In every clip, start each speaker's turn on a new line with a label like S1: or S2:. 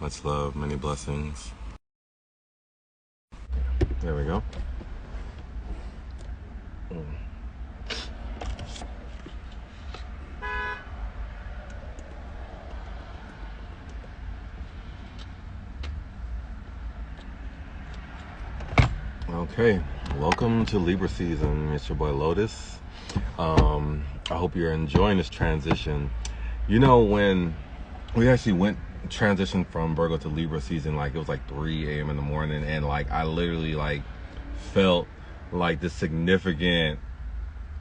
S1: Much love, many blessings. There we go. Okay, welcome to Libra season. It's your boy Lotus. I hope you're enjoying this transition. You know, when we actually transitioned from Virgo to Libra season, like it was like 3 a.m. in the morning, and like I literally like felt like this significant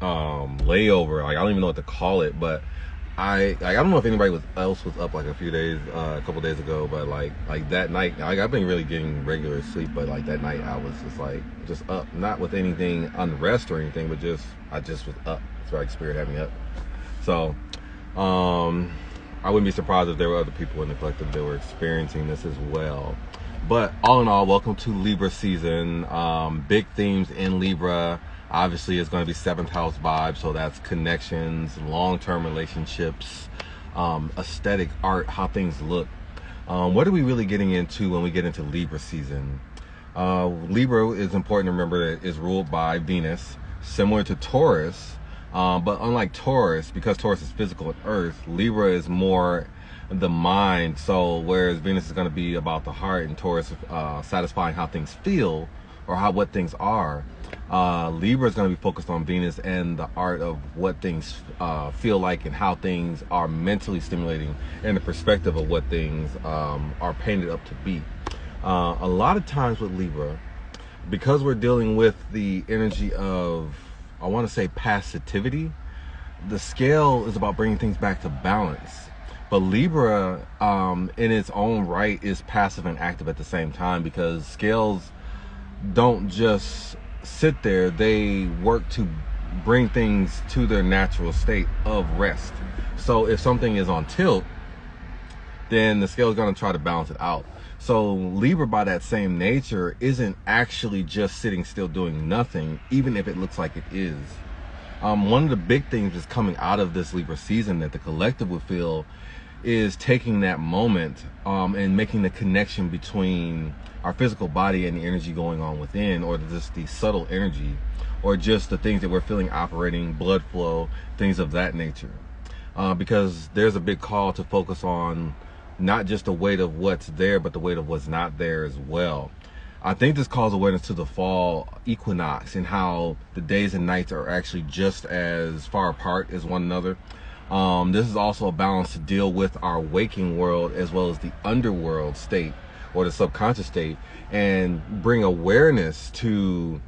S1: layover. Like I don't even know what to call it, but I don't know if anybody else was up like a couple days ago, but like that night, I've been really getting regular sleep, but like that night I was just up, not with anything unrest or anything, but I just was up. So I spirit had me up. So I wouldn't be surprised if there were other people in the collective that were experiencing this as well. But all in all, welcome to Libra season. Big themes in Libra. Obviously, it's going to be 7th house vibes, so that's connections, long-term relationships, aesthetic, art, how things look. What are we really getting into when we get into Libra season? Libra is important to remember that it's ruled by Venus, similar to Taurus, but unlike Taurus, because Taurus is physical and earth, Libra is more the mind. So whereas Venus is going to be about the heart and Taurus satisfying how things feel or what things are, Libra is going to be focused on Venus and the art of what things feel like and how things are mentally stimulating and the perspective of what things are painted up to be. A lot of times with Libra, because we're dealing with the energy of, I want to say, passivity, the scale is about bringing things back to balance. But Libra, in its own right, is passive and active at the same time, because scales don't just sit there, they work to bring things to their natural state of rest. So if something is on tilt, then the scale is going to try to balance it out. So Libra, by that same nature, isn't actually just sitting still doing nothing, even if it looks like it is. One of the big things that's coming out of this Libra season that the collective will feel is taking that moment and making the connection between our physical body and the energy going on within, or just the subtle energy, or just the things that we're feeling operating, blood flow, things of that nature. Because there's a big call to focus on not just the weight of what's there, but the weight of what's not there as well. I think this calls awareness to the fall equinox and how the days and nights are actually just as far apart as one another. This is also a balance to deal with our waking world as well as the underworld state or the subconscious state, and bring awareness to,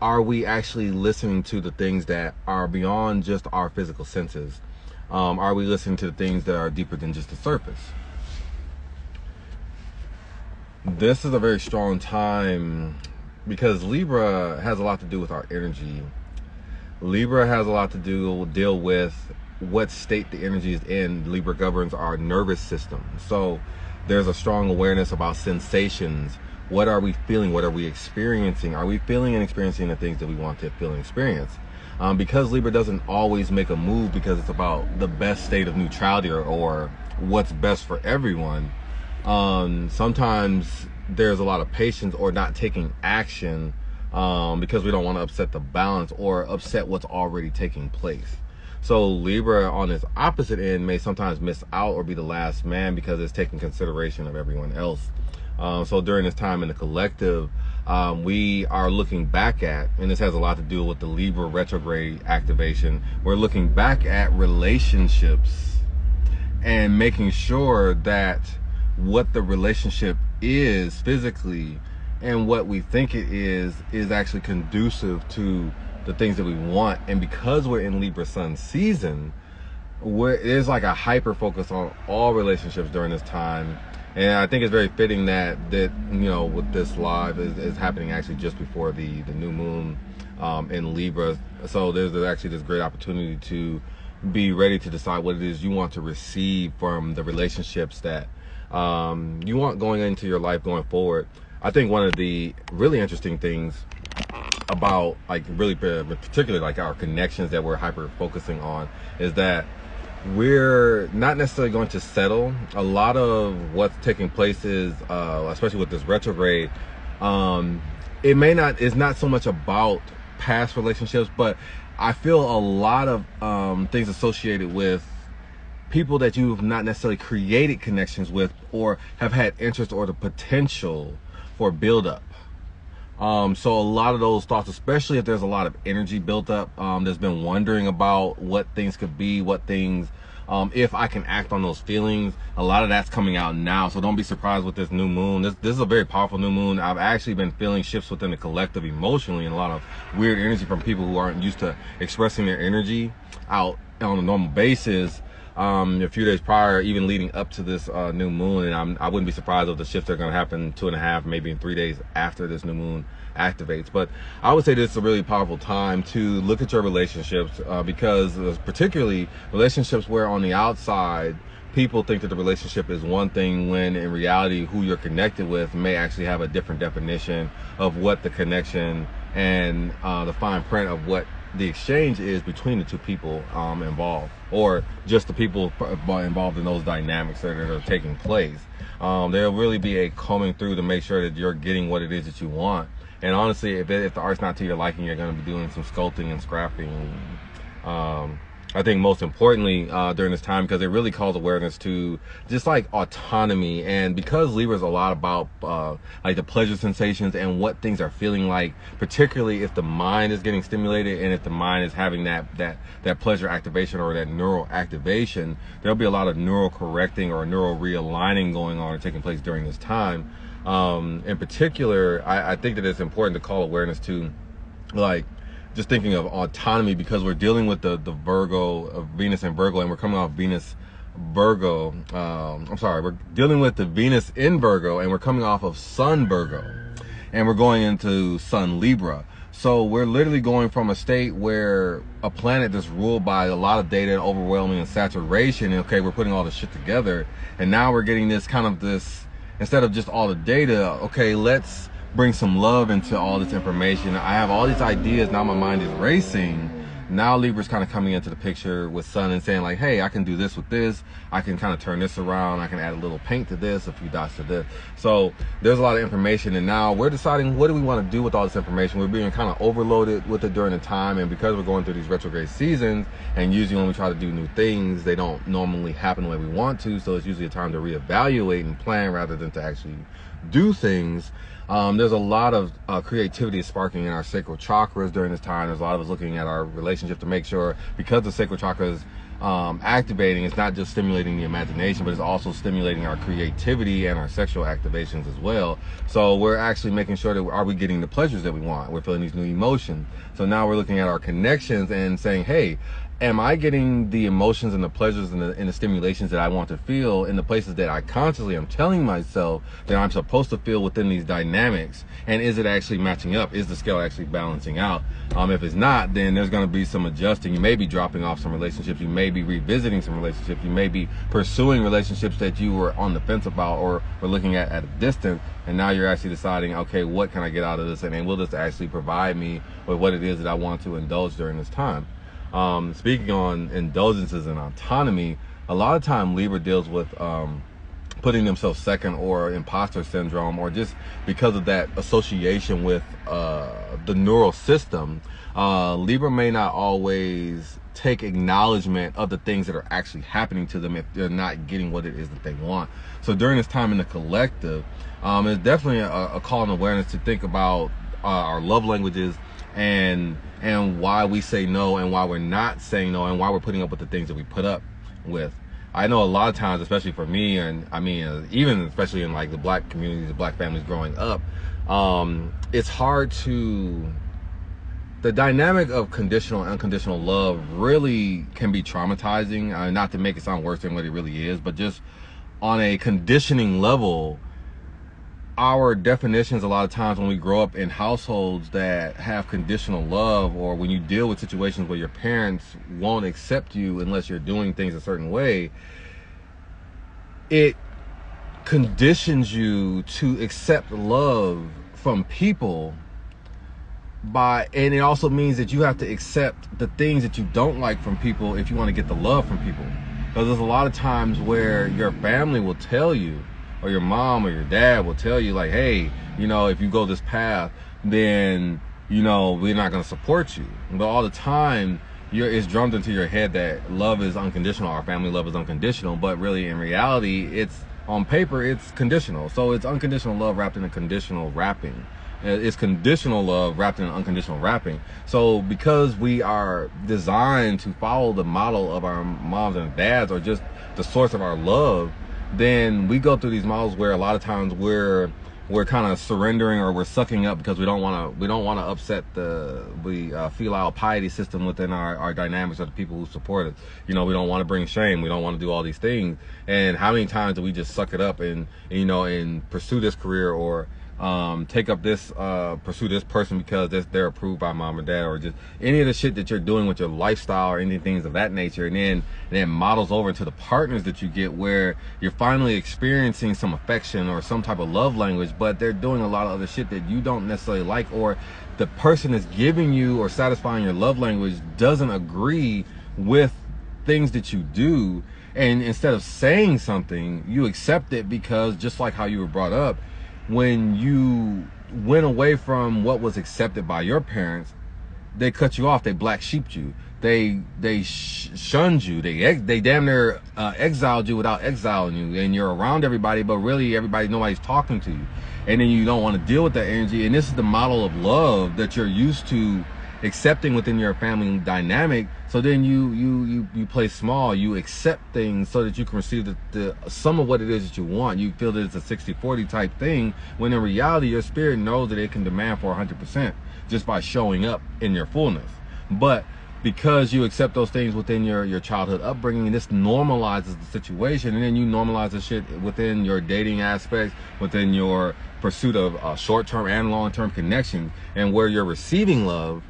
S1: are we actually listening to the things that are beyond just our physical senses? Are we listening to the things that are deeper than just the surface? This is a very strong time because Libra has a lot to do with our energy. Libra has a lot to deal with what state the energy is in. Libra governs our nervous system. So there's a strong awareness about sensations. What are we feeling? What are we experiencing? Are we feeling and experiencing the things that we want to feel and experience? Because Libra doesn't always make a move because it's about the best state of neutrality or what's best for everyone. Sometimes there's a lot of patience or not taking action because we don't want to upset the balance or upset what's already taking place. So Libra on its opposite end may sometimes miss out or be the last man because it's taking consideration of everyone else. So during this time in the collective, we are looking back at, and this has a lot to do with the Libra retrograde activation, we're looking back at relationships and making sure that what the relationship is physically and what we think it is actually conducive to the things that we want. And because we're in Libra Sun season, there's like a hyper focus on all relationships during this time. And I think it's very fitting that you know, with this live is happening actually just before the new moon in Libra. So there's actually this great opportunity to be ready to decide what it is you want to receive from the relationships that you want going into your life going forward. I think one of the really interesting things about, like, really particularly like our connections that we're hyper focusing on, is that we're not necessarily going to settle. A lot of what's taking place is, especially with this retrograde, it's not so much about past relationships, but I feel a lot of things associated with people that you've not necessarily created connections with or have had interest or the potential for build-up. So a lot of those thoughts, especially if there's a lot of energy built up, there's been wondering about what things could be, what things, if I can act on those feelings. A lot of that's coming out now, so don't be surprised with this new moon. This is a very powerful new moon. I've actually been feeling shifts within the collective emotionally, and a lot of weird energy from people who aren't used to expressing their energy out on a normal basis. A few days prior, even leading up to this new moon, and I wouldn't be surprised if the shifts are going to happen 2.5, maybe in 3 days after this new moon activates. But I would say this is a really powerful time to look at your relationships, because particularly relationships where on the outside people think that the relationship is one thing, when in reality who you're connected with may actually have a different definition of what the connection and the fine print of what the exchange is between the two people involved, or just the people involved in those dynamics that are taking place. There'll really be a combing through to make sure that you're getting what it is that you want. And honestly, if the art's not to your liking, you're going to be doing some sculpting and scrapping. I think most importantly during this time, because it really calls awareness to just like autonomy, and because Libra is a lot about like the pleasure sensations and what things are feeling like, particularly if the mind is getting stimulated and if the mind is having that pleasure activation or that neural activation, there'll be a lot of neural correcting or neural realigning going on or taking place during this time. In particular, I think that it's important to call awareness to, like, just thinking of autonomy, because we're dealing with the Virgo of Venus and Virgo, and we're coming off Venus Virgo. We're dealing with the Venus in Virgo, and we're coming off of Sun Virgo, and we're going into Sun Libra. So we're literally going from a state where a planet that's ruled by a lot of data and overwhelming and saturation, and okay, we're putting all this shit together, and now we're getting this kind of this, instead of just all the data, okay, let's bring some love into all this information. I have all these ideas, now my mind is racing. Now Libra's kind of coming into the picture with Sun and saying like, hey, I can do this with this. I can kind of turn this around. I can add a little paint to this, a few dots to this. So there's a lot of information, and now we're deciding what do we want to do with all this information. We're being kind of overloaded with it during the time, and because we're going through these retrograde seasons, and usually when we try to do new things, they don't normally happen the way we want to, so it's usually a time to reevaluate and plan rather than to actually do things. There's a lot of creativity sparking in our sacral chakras during this time. There's a lot of us looking at our relationship to make sure, because the sacral chakra is activating, it's not just stimulating the imagination, but it's also stimulating our creativity and our sexual activations as well. So we're actually making sure that are we getting the pleasures that we want? We're feeling these new emotions. So now we're looking at our connections and saying, hey, am I getting the emotions and the pleasures and the stimulations that I want to feel in the places that I consciously am telling myself that I'm supposed to feel within these dynamics? And is it actually matching up? Is the scale actually balancing out? If it's not, then there's going to be some adjusting. You may be dropping off some relationships. You may be revisiting some relationships. You may be pursuing relationships that you were on the fence about or were looking at a distance. And now you're actually deciding, okay, what can I get out of this? And will this actually provide me with what it is that I want to indulge during this time? Speaking on indulgences and autonomy, a lot of time Libra deals with putting themselves second or imposter syndrome, or just because of that association with the neural system. Libra may not always take acknowledgement of the things that are actually happening to them if they're not getting what it is that they want. So during this time in the collective, it's definitely a call and awareness to think about our love languages and why we say no and why we're not saying no and why we're putting up with the things that we put up with. I know a lot of times, especially for me, and I mean, even especially in like the black communities, the black families growing up, it's hard to, the dynamic of conditional and unconditional love really can be traumatizing, not to make it sound worse than what it really is, but just on a conditioning level, our definitions a lot of times when we grow up in households that have conditional love, or when you deal with situations where your parents won't accept you unless you're doing things a certain way, it conditions you to accept love from people and it also means that you have to accept the things that you don't like from people if you want to get the love from people. Because there's a lot of times where your family will tell you, or your mom or your dad will tell you, like, hey, you know, if you go this path, then, you know, we're not going to support you. But all the time, it's drummed into your head that love is unconditional, our family love is unconditional, but really in reality, it's on paper, it's conditional. So it's unconditional love wrapped in a conditional wrapping. It's conditional love wrapped in unconditional wrapping. So because we are designed to follow the model of our moms and dads, or just the source of our love, then we go through these models where a lot of times we're kind of surrendering, or we're sucking up because we don't want to upset the filial piety system within our dynamics of the people who support us. You know, we don't want to bring shame. We don't want to do all these things. And how many times do we just suck it up and you know, and pursue this career, or take up this, pursue this person because they're approved by mom or dad, or just any of the shit that you're doing with your lifestyle or any things of that nature, and then models over into the partners that you get, where you're finally experiencing some affection or some type of love language, but they're doing a lot of other shit that you don't necessarily like, or the person that's giving you or satisfying your love language doesn't agree with things that you do. And instead of saying something, you accept it, because just like how you were brought up, when you went away from what was accepted by your parents, they cut you off. They black sheeped you. They shunned you. They damn near exiled you without exiling you. And you're around everybody, but really nobody's talking to you. And then you don't want to deal with that energy. And this is the model of love that you're used to accepting within your family dynamic. So then you play small. You accept things so that you can receive the some of what it is that you want. You feel that it's a 60-40 type thing, when in reality your spirit knows that it can demand for 100% just by showing up in your fullness. But because you accept those things within your childhood upbringing, this normalizes the situation, and then you normalize the shit within your dating aspects, within your pursuit of short-term and long-term connections, and where you're receiving love.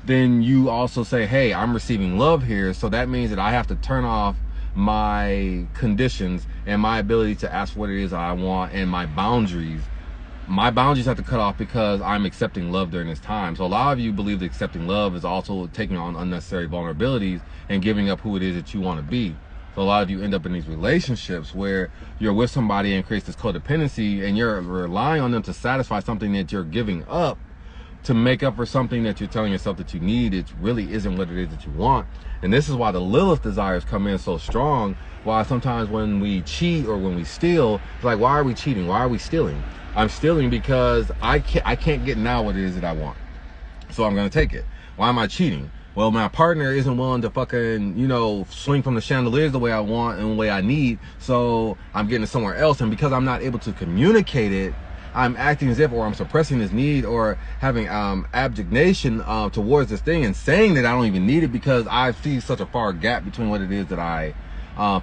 S1: Then you also say, hey, I'm receiving love here, so that means that I have to turn off my conditions and my ability to ask what it is I want, and my boundaries. My boundaries have to cut off because I'm accepting love during this time. So a lot of you believe that accepting love is also taking on unnecessary vulnerabilities and giving up who it is that you want to be. So a lot of you end up in these relationships where you're with somebody and creates this codependency, and you're relying on them to satisfy something that you're giving up to make up for something that you're telling yourself that you need. It really isn't what it is that you want. And this is why the Lilith desires come in so strong. Why sometimes when we cheat or when we steal, it's like, why are we cheating? Why are we stealing? I'm stealing because I can't get now what it is that I want. So I'm going to take it. Why am I cheating? Well, my partner isn't willing to fucking, you know, swing from the chandeliers the way I want and the way I need. So I'm getting it somewhere else. And because I'm not able to communicate it, I'm acting as if, or I'm suppressing this need, or having abnegation towards this thing, and saying that I don't even need it because I see such a far gap between what it is that I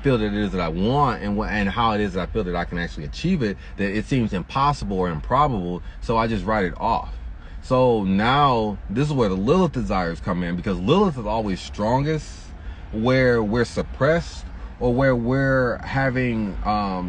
S1: feel that it is that I want, and how it is that I feel that I can actually achieve it, that it seems impossible or improbable. So I just write it off. So now this is where the Lilith desires come in, because Lilith is always strongest where we're suppressed, or where we're having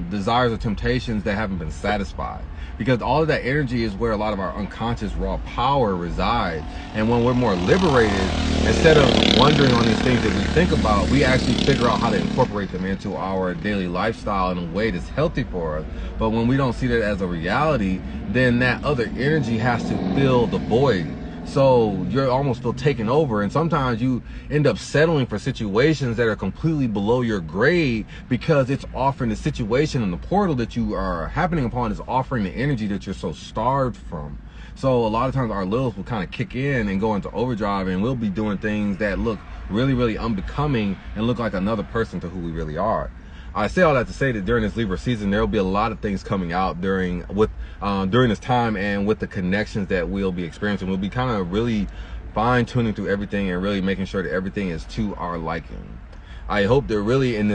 S1: desires or temptations that haven't been satisfied. Because all of that energy is where a lot of our unconscious raw power resides. And when we're more liberated, instead of wondering on these things that we think about, we actually figure out how to incorporate them into our daily lifestyle in a way that's healthy for us. But when we don't see that as a reality, then that other energy has to fill the void. So you're almost feel taken over, and sometimes you end up settling for situations that are completely below your grade, because it's offering the situation, and the portal that you are happening upon is offering the energy that you're so starved from. So a lot of times our Lilith will kind of kick in and go into overdrive, and we'll be doing things that look really, really unbecoming and look like another person to who we really are. I say all that to say that during this Libra season, there will be a lot of things coming out during this time, and with the connections that we'll be experiencing. We'll be kind of really fine-tuning through everything and really making sure that everything is to our liking. I hope that really in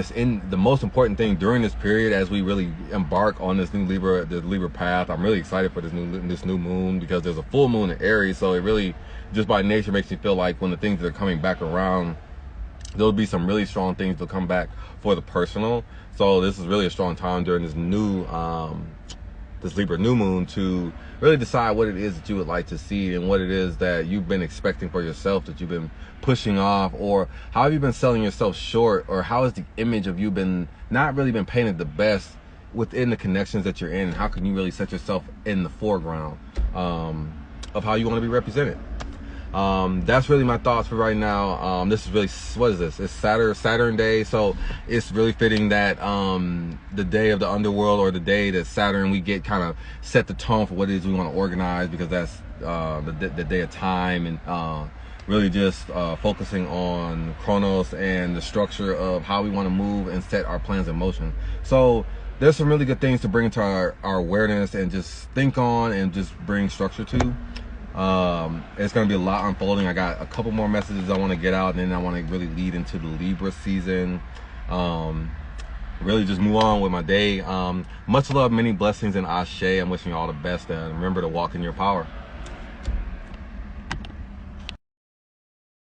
S1: the most important thing during this period, as we really embark on this new Libra path, I'm really excited for this new moon, because there's a full moon in Aries. So it really, just by nature, makes me feel like when the things that are coming back around, there'll be some really strong things to come back for the personal. So this is really a strong time during this new this Libra new moon to really decide what it is that you would like to see and what it is that you've been expecting for yourself, that you've been pushing off, or how have you been selling yourself short, or how has the image of you been not really been painted the best within the connections that you're in, and how can you really set yourself in the foreground of how you want to be represented. That's really my thoughts for right now. This is really, what is this? It's Saturn day, so it's really fitting that the day of the underworld, or the day that Saturn, we get kind of set the tone for what it is we want to organize, because that's the day of time, and really just focusing on Chronos and the structure of how we want to move and set our plans in motion. So there's some really good things to bring into our awareness and just think on and just bring structure to. It's going to be a lot unfolding. I got a couple more messages I want to get out, and then I want to really lead into the Libra season. Really just move on with my day. Much love, many blessings, and ashe. I'm wishing you all the best, and remember to walk in your power.